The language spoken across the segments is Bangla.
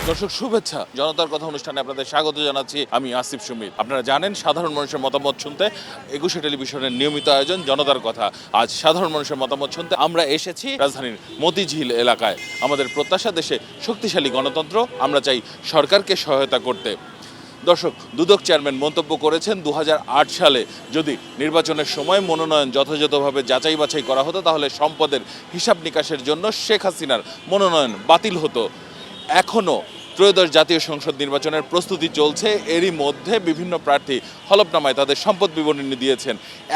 দর্শক শুভেচ্ছা, জনতার কথা অনুষ্ঠানে আপনাদের স্বাগত জানাচ্ছি। আমি আসিফ সুমিত। আপনারা জানেন সাধারণ মানুষের মতামত শুনতে একুশে টেলিভিশনের নিয়মিত আয়োজন জনতার কথা। আজ সাধারণ মানুষের মতামত শুনতে আমরা এসেছি রাজধানীর মতিঝিল এলাকায়। আমাদের প্রত্যাশা দেশে শক্তিশালী গণতন্ত্র, আমরা চাই সরকারকে সহায়তা করতে। দর্শক, দুদক চেয়ারম্যান মন্তব্য করেছেন 2008 সালে যদি নির্বাচনের সময় মনোনয়ন যথাযথভাবে যাচাই বাছাই করা হতো তাহলে সম্পদের হিসাব নিকাশের জন্য শেখ হাসিনার মনোনয়ন বাতিল হতো। এখনও ত্রয়োদশ জাতীয় সংসদ নির্বাচনের প্রস্তুতি চলছে, এরই মধ্যে বিভিন্ন প্রার্থী হলফনামায় তাদের সম্পদ বিবরণী দিয়েছেন।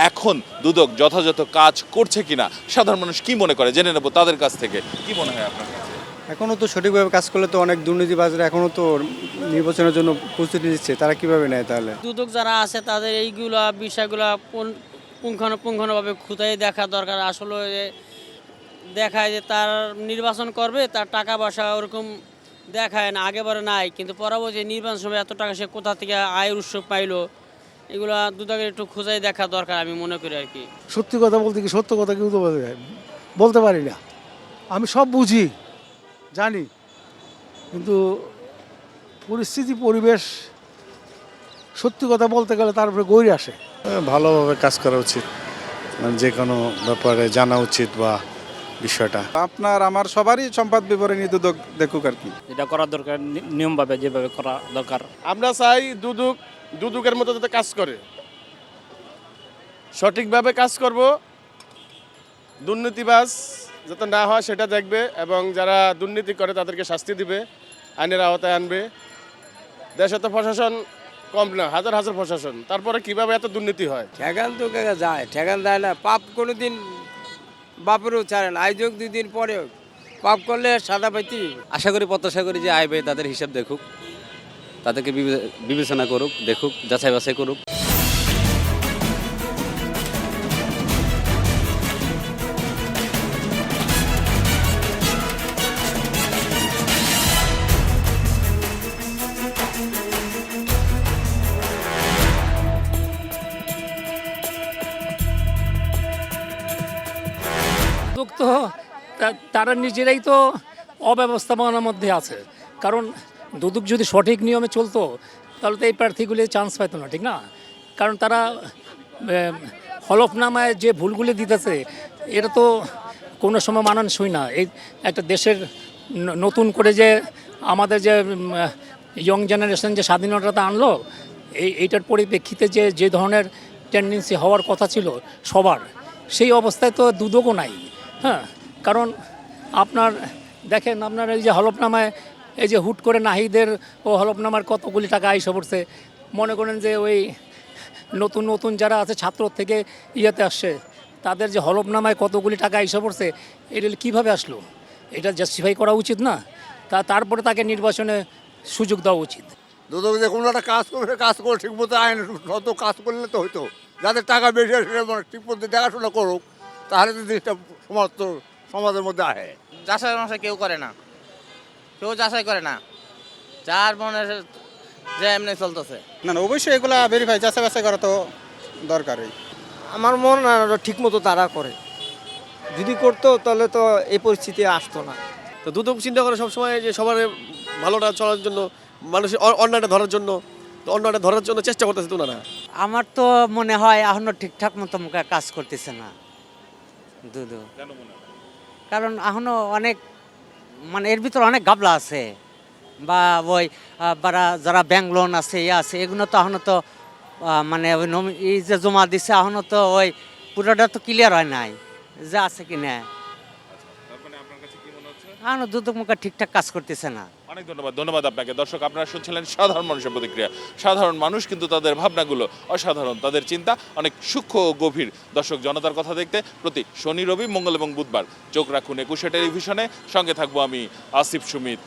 এখন দুদক যথাযথ কাজ করছে কিনা সাধারণ মানুষ কি মনে করে জেনে নেব তাদের কাছ থেকে। কি মনে হয় আপনার কাছে? এখনও তো সঠিকভাবে কাজ করলে তো অনেক দুর্নীতিবাজরা এখনও তো নির্বাচনের জন্য প্রস্তুতি নিচ্ছে, তারা কিভাবে নেয় তাহলে? দুদক যারা আছে তাদের এইগুলা বিষয়গুলা পুঙ্খানুপুঙ্খানুভাবে খুঁটিয়ে দেখা দরকার। আসলে দেখায় যে তার নির্বাচন করবে, তার টাকা পয়সা ওরকম দেখায় না, আগেবারে নাই, কিন্তু পরবর্তী নির্বাচন সময় এত টাকা সে কোথা থেকে আয়ের উৎস পাইলো, এগুলা দুদকের একটু খুঁজাই দেখা দরকার আমি মনে করি আর কি। সত্যি কথা বলতে কি সত্য কথা কেউ তো বলতে পারি না। আমি সব বুঝি জানি, কিন্তু পরিস্থিতি পরিবেশ সত্যি কথা বলতে গেলে তার উপরে গৌরী আসে। ভালোভাবে কাজ করা উচিত, মানে যে কোনো ব্যাপারে জানা উচিত বা বিষয়টা। আপনার আমার সবারই সম্পদ বিবরণী দুদক দেখুক আর কি। এটা করা দরকার, নিয়মভাবে যেভাবে করা দরকার। আমরা চাই দুদকের মতো যাতে কাজ করে, সঠিকভাবে কাজ করব, দুর্নীতিবাজ যাতে না হয় সেটা দেখবে, এবং যারা দুর্নীতি করে তাদেরকে শাস্তি দিবে, আইনের আওতায় আনবে। দেশে তো প্রশাসন কম না, হাজার হাজার প্রশাসন, তারপরে কিভাবে এত দুর্নীতি হয়? ঠেকান তো যায়, ঠেকান দেয় না। পাপ কোনো দিন বাপেরও ছাড়ে না, আয়োজক 2 দিন পরে পাপ করলে সাদা পাইতি। আশা করি, প্রত্যাশা করি যে আইবে তাদের হিসাব দেখুক, তাদেরকে বিবেচনা করুক, দেখুক, যাচাই বাছাই করুক। তো তারা নিজেরাই তো অব্যবস্থাপনার মধ্যে আছে। কারণ দুদক যদি সঠিক নিয়মে চলতো তাহলে তো এই প্রার্থীগুলি চান্স পাইতো না, ঠিক না? কারণ তারা হলফনামায় যে ভুলগুলি দিতেছে এটা তো কোনো সময় মানানসই না। এই একটা দেশের নতুন করে যে আমাদের যে ইয়ং জেনারেশন যে স্বাধীনতা আনলো, এইটার পরিপ্রেক্ষিতে যে ধরনের টেন্ডেন্সি হওয়ার কথা ছিল সবার, সেই অবস্থায় তো দুদকও নাই। হ্যাঁ, কারণ আপনার দেখেন, আপনার এই যে হলফনামায় এই যে হুট করে নাহিদের ও হলফনামার কতগুলি টাকা আইসা পড়ছে। মনে করেন যে ওই নতুন যারা আছে ছাত্র থেকে ইয়েতে আসছে, তাদের যে হলফনামায় কতগুলি টাকা আইসা পড়ছে, এটা কীভাবে আসলো? এটা জাস্টিফাই করা উচিত না? তারপরে তাকে নির্বাচনে সুযোগ দেওয়া উচিত। দুদক যে কোনো একটা কাজ করবে, কাজ করে ঠিকমতো আইন মতো কাজ করলে তো হইতো। যাদের টাকা বেশি আসে ঠিকমতো দেখাশোনা করুক, তাহলে তো জিনিসটা সমাজের মধ্যে আসে। যাচাই বাছাই কেউ করে না, কেউ যাচাই করে না, যার মনে যে এমনি চলতেছে। না না, অবশ্যই এগুলা ভেরিফাই যাচাই বাছাই করা তো দরকারই। আমার মন ঠিক মতো তারা করে, যদি করতো তাহলে তো এই পরিস্থিতি আসতো না। তো দুদক চিন্তা করে সবসময় যে সবার ভালোটা চলার জন্য, মানুষের অন্যায়টা ধরার জন্য, তো অন্যায়টা ধরার জন্য চেষ্টা করতেছে তো না। আমার তো মনে হয় এখনো ঠিকঠাক মতো কাজ করতেছে না দুদক। কারণ এখনো অনেক মানে এর ভিতরে অনেক গাবলা আছে, বা ওই যারা ব্যাংক লোন আছে আছে, এগুলো তো এখনো তো মানে ওই এই যে জমা দিচ্ছে এখনো তো ওই পুরোটা তো ক্লিয়ার হয় নাই যে আছে কি না। এখনো দুদক মুখে ঠিকঠাক কাজ করতেছে না। অনেক ধন্যবাদ আপনাকে। দর্শক, আপনারা শুনছিলেন সাধারণ মানুষের প্রতিক্রিয়া। সাধারণ মানুষ কিন্তু তাদের ভাবনাগুলো অসাধারণ, তাদের চিন্তা অনেক সূক্ষ্ম ও গভীর। দর্শক, জনতার কথা দেখতে প্রতি শনি, রবি, মঙ্গল এবং বুধবার চোখ রাখুন একুশে টেলিভিশনে। সঙ্গে থাকবো আমি আসিফ সুমিত।